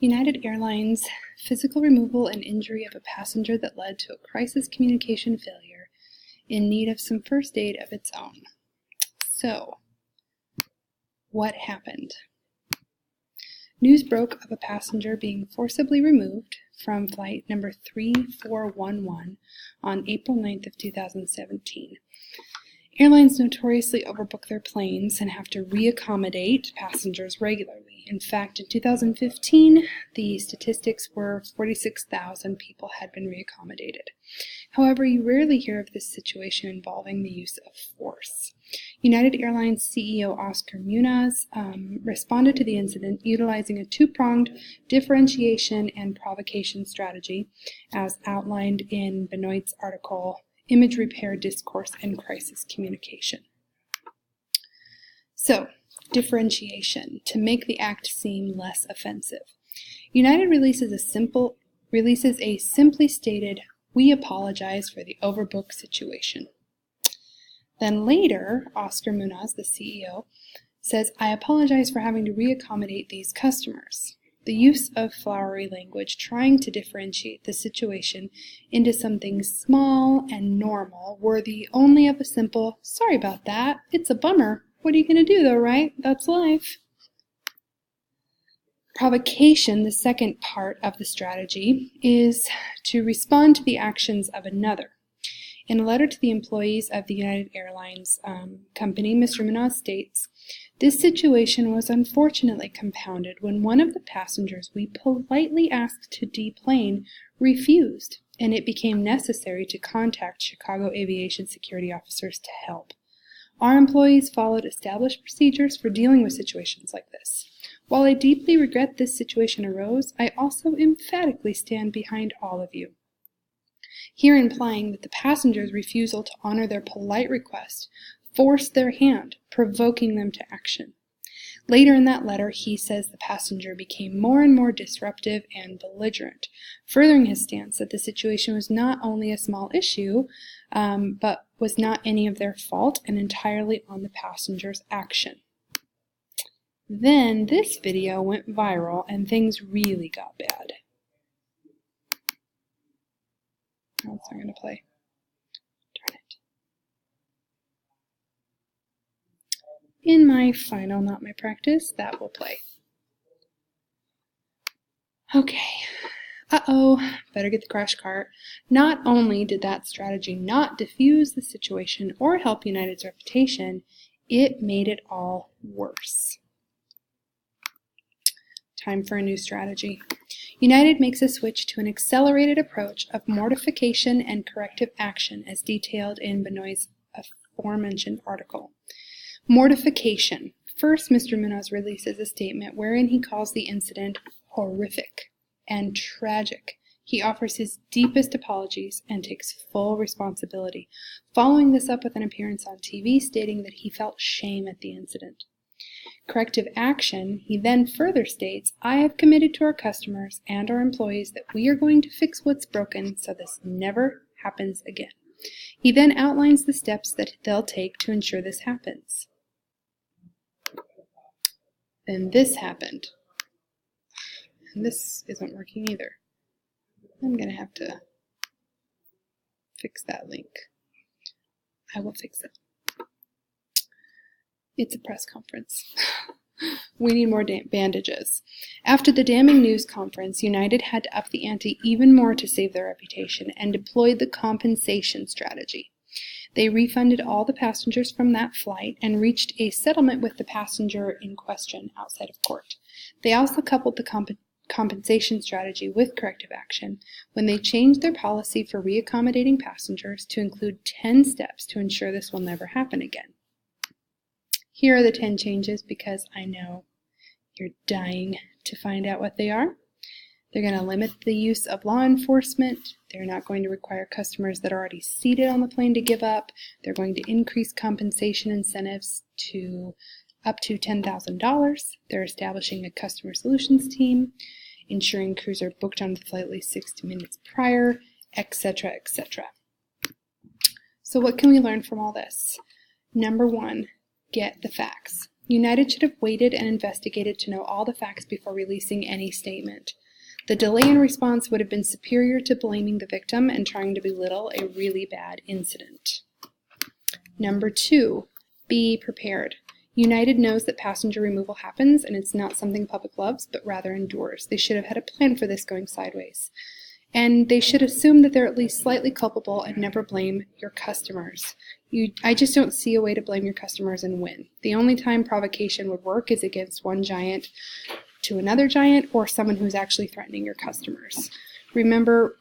United Airlines physical removal and injury of a passenger that led to a crisis communication failure in need of some first aid of its own. So, what happened? News broke of a passenger being forcibly removed from flight number 3411 on April 9th of 2017. Airlines notoriously overbook their planes and have to reaccommodate passengers regularly. In fact, in 2015, the statistics were 46,000 people had been reaccommodated. However, you rarely hear of this situation involving the use of force. United Airlines CEO Oscar Munoz responded to the incident utilizing a two-pronged differentiation and provocation strategy, as outlined in Benoit's article, Image Repair, Discourse, and Crisis Communication. So, differentiation, to make the act seem less offensive. United releases a simply stated, "We apologize for the overbooked situation." Then later, Oscar Munoz, the CEO, says, "I apologize for having to reaccommodate these customers." The use of flowery language trying to differentiate the situation into something small and normal, worthy only of a simple, "Sorry about that, it's a bummer. What are you going to do though, right? That's life." Provocation, the second part of the strategy, is to respond to the actions of another. In a letter to the employees of the United Airlines company, Mr. Munoz states, "This situation was unfortunately compounded when one of the passengers we politely asked to deplane refused, and it became necessary to contact Chicago Aviation Security officers to help. Our employees followed established procedures for dealing with situations like this. While I deeply regret this situation arose, I also emphatically stand behind all of you." Here implying that the passenger's refusal to honor their polite request forced their hand, provoking them to action. Later in that letter, he says the passenger became more and more disruptive and belligerent, furthering his stance that the situation was not only a small issue, but was not any of their fault and entirely on the passenger's action. Then this video went viral and things really got bad. Oh, it's not going to play. Darn it. In my final, not my practice, that will play. Okay. Uh-oh, better get the crash cart. Not only did that strategy not diffuse the situation or help United's reputation, it made it all worse. Time for a new strategy. United makes a switch to an accelerated approach of mortification and corrective action as detailed in Benoit's aforementioned article. Mortification. First, Mr. Munoz releases a statement wherein he calls the incident horrific and tragic. He offers his deepest apologies and takes full responsibility, following this up with an appearance on TV stating that he felt shame at the incident. Corrective action, he then further states, "I have committed to our customers and our employees that we are going to fix what's broken so this never happens again." He then outlines the steps that they'll take to ensure this happens. Then this happened. And this isn't working either. I'm going to have to fix that link. I will fix it. It's a press conference. We need more bandages. After the damning news conference, United had to up the ante even more to save their reputation and deployed the compensation strategy. They refunded all the passengers from that flight and reached a settlement with the passenger in question outside of court. They also coupled the compensation strategy with corrective action when they changed their policy for reaccommodating passengers to include 10 steps to ensure this will never happen again. Here are the 10 changes because I know you're dying to find out what they are. They're going to limit the use of law enforcement. They're not going to require customers that are already seated on the plane to give up. They're going to increase compensation incentives to up to $10,000. They're establishing a customer solutions team, ensuring crews are booked on the flight at least 60 minutes prior, etc., etc. So what can we learn from all this? Number one, get the facts. United should have waited and investigated to know all the facts before releasing any statement. The delay in response would have been superior to blaming the victim and trying to belittle a really bad incident. Number 2, be prepared. United knows that passenger removal happens and it's not something the public loves, but rather endures. They should have had a plan for this going sideways. And they should assume that they're at least slightly culpable and never blame your customers. I just don't see a way to blame your customers and win. The only time provocation would work is against one giant to another giant or someone who's actually threatening your customers. Remember,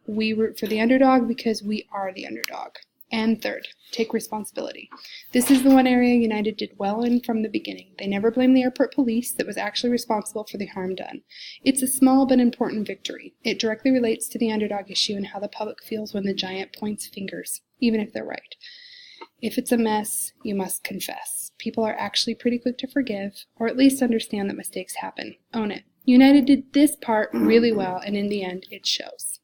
we root for the underdog because we are the underdog. And third, take responsibility. This is the one area United did well in from the beginning. They never blamed the airport police that was actually responsible for the harm done. It's a small but important victory. It directly relates to the underdog issue and how the public feels when the giant points fingers, even if they're right. If it's a mess, you must confess. People are actually pretty quick to forgive, or at least understand that mistakes happen. Own it. United did this part really well, and in the end, it shows.